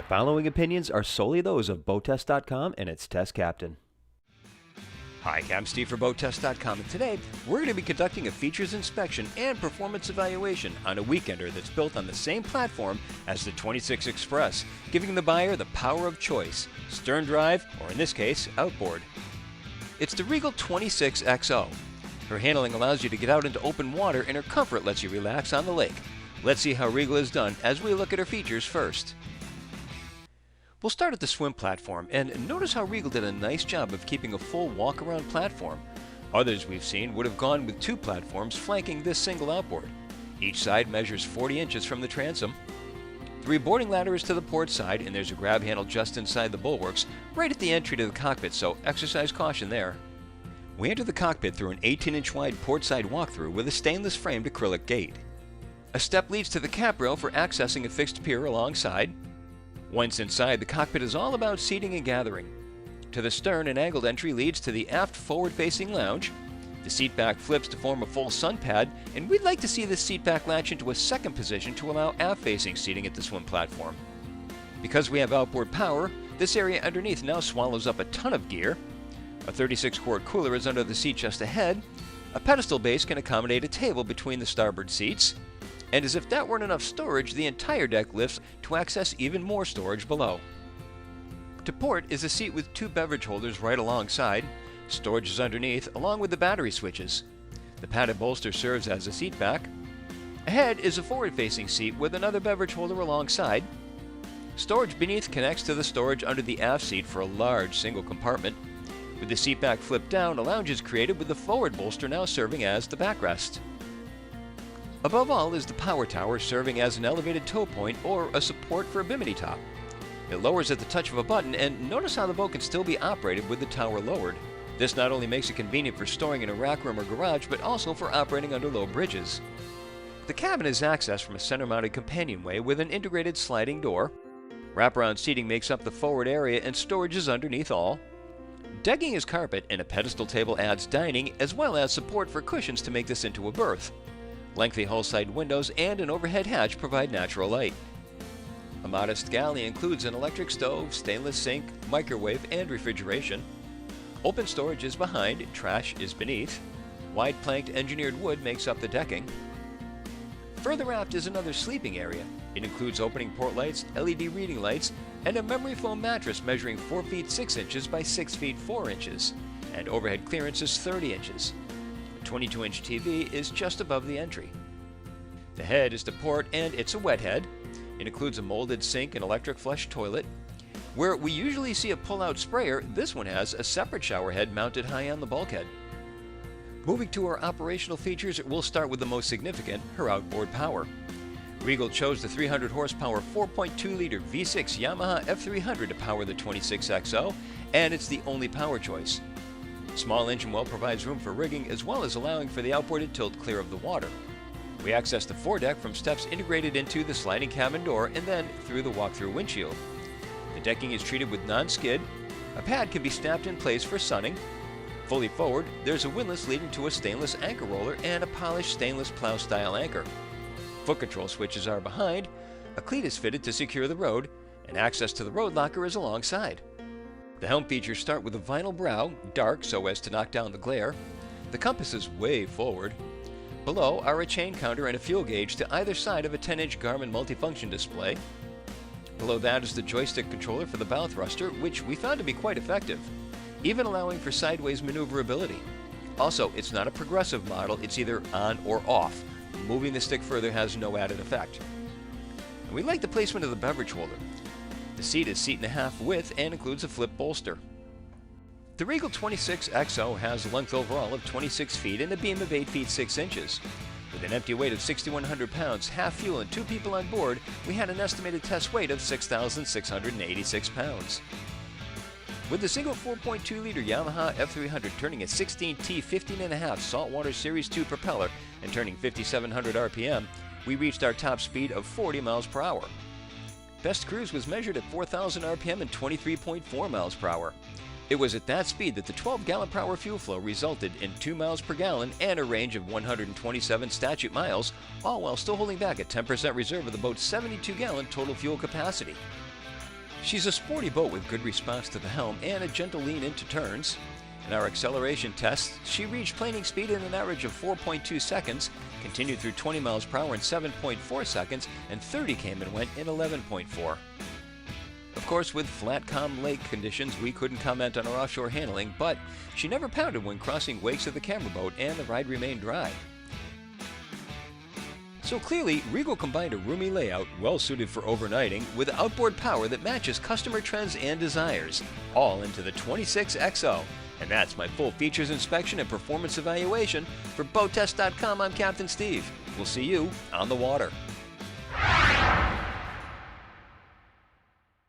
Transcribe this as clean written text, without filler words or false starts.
following opinions are solely those of BoatTEST.com and its test captain. Hi, I'm Steve for BoatTEST.com, and today we're going to be conducting a features inspection and performance evaluation on a weekender that's built on the same platform as the 26 Express, giving the buyer the power of choice, stern drive, or in this case, outboard. It's the Regal 26 XO. Her handling allows you to get out into open water, and her comfort lets you relax on the lake. Let's see how Regal is done as we look at her features first. We'll start at the swim platform, and notice how Regal did a nice job of keeping a full walk-around platform. Others we've seen would have gone with two platforms flanking this single outboard. Each side measures 40 inches from the transom. The reboarding ladder is to the port side, and there's a grab handle just inside the bulwarks, right at the entry to the cockpit, so exercise caution there. We enter the cockpit through an 18-inch wide port side walkthrough with a stainless framed acrylic gate. A step leads to the cap rail for accessing a fixed pier alongside. Once inside, the cockpit is all about seating and gathering. To the stern, an angled entry leads to the aft forward-facing lounge. The seat back flips to form a full sun pad, and we'd like to see this seat back latch into a second position to allow aft-facing seating at the swim platform. Because we have outboard power, this area underneath now swallows up a ton of gear. A 36-quart cooler is under the seat just ahead. A pedestal base can accommodate a table between the starboard seats. And as if that weren't enough storage, the entire deck lifts to access even more storage below. To port is a seat with two beverage holders right alongside. Storage is underneath, along with the battery switches. The padded bolster serves as a seat back. Ahead is a forward-facing seat with another beverage holder alongside. Storage beneath connects to the storage under the aft seat for a large single compartment. With the seat back flipped down, a lounge is created with the forward bolster now serving as the backrest. Above all is the power tower, serving as an elevated tow point or a support for a bimini top. It lowers at the touch of a button, and notice how the boat can still be operated with the tower lowered. This not only makes it convenient for storing in a rack room or garage, but also for operating under low bridges. The cabin is accessed from a center-mounted companionway with an integrated sliding door. Wraparound seating makes up the forward area, and storage is underneath all. Decking is carpet, and a pedestal table adds dining, as well as support for cushions to make this into a berth. Lengthy hull-side windows and an overhead hatch provide natural light. A modest galley includes an electric stove, stainless sink, microwave, and refrigeration. Open storage is behind, trash is beneath. Wide planked engineered wood makes up the decking. Further aft is another sleeping area. It includes opening port lights, LED reading lights, and a memory foam mattress measuring 4 feet 6 inches by 6 feet 4 inches, and overhead clearance is 30 inches. A 22-inch TV is just above the entry. The head is to port, and it's a wet head. It includes a molded sink and electric flush toilet. Where we usually see a pull-out sprayer, this one has a separate shower head mounted high on the bulkhead. Moving to our operational features, we'll start with the most significant, her outboard power. Regal chose the 300 horsepower 4.2-liter V6 Yamaha F300 to power the 26 XO, and it's the only power choice. Small engine well provides room for rigging, as well as allowing for the outboard to tilt clear of the water. We access the foredeck from steps integrated into the sliding cabin door and then through the walk-through windshield. The decking is treated with non-skid. A pad can be snapped in place for sunning. Fully forward, there's a windlass leading to a stainless anchor roller and a polished stainless plow-style anchor. Foot control switches are behind. A cleat is fitted to secure the road, and access to the road locker is alongside. The helm features start with a vinyl brow, dark so as to knock down the glare. The compass is way forward. Below are a chain counter and a fuel gauge to either side of a 10-inch Garmin multifunction display. Below that is the joystick controller for the bow thruster, which we found to be quite effective, even allowing for sideways maneuverability. Also, it's not a progressive model, it's either on or off. Moving the stick further has no added effect. And we like the placement of the beverage holder. The seat is 1.5 feet width and includes a flip bolster. The Regal 26 XO has a length overall of 26 feet and a beam of 8 feet 6 inches. With an empty weight of 6,100 pounds, half fuel, and 2 people on board, we had an estimated test weight of 6,686 pounds. With the single 4.2-liter Yamaha F300 turning a 16T 15.5 saltwater Series 2 propeller and turning 5,700 RPM, we reached our top speed of 40 miles per hour. Best cruise was measured at 4,000 RPM and 23.4 miles per hour. It was at that speed that the 12-gallon-per-hour fuel flow resulted in 2 miles per gallon and a range of 127 statute miles, all while still holding back a 10% reserve of the boat's 72-gallon total fuel capacity. She's a sporty boat with good response to the helm and a gentle lean into turns. In our acceleration tests, she reached planing speed in an average of 4.2 seconds, continued through 20 miles per hour in 7.4 seconds, and 30 came and went in 11.4. Of course, with flat, calm lake conditions, we couldn't comment on her offshore handling, but she never pounded when crossing wakes of the camera boat, and the ride remained dry. So clearly, Regal combined a roomy layout well suited for overnighting with outboard power that matches customer trends and desires, all into the 26XO. And that's my full features inspection and performance evaluation. For BoatTEST.com, I'm Captain Steve. We'll see you on the water.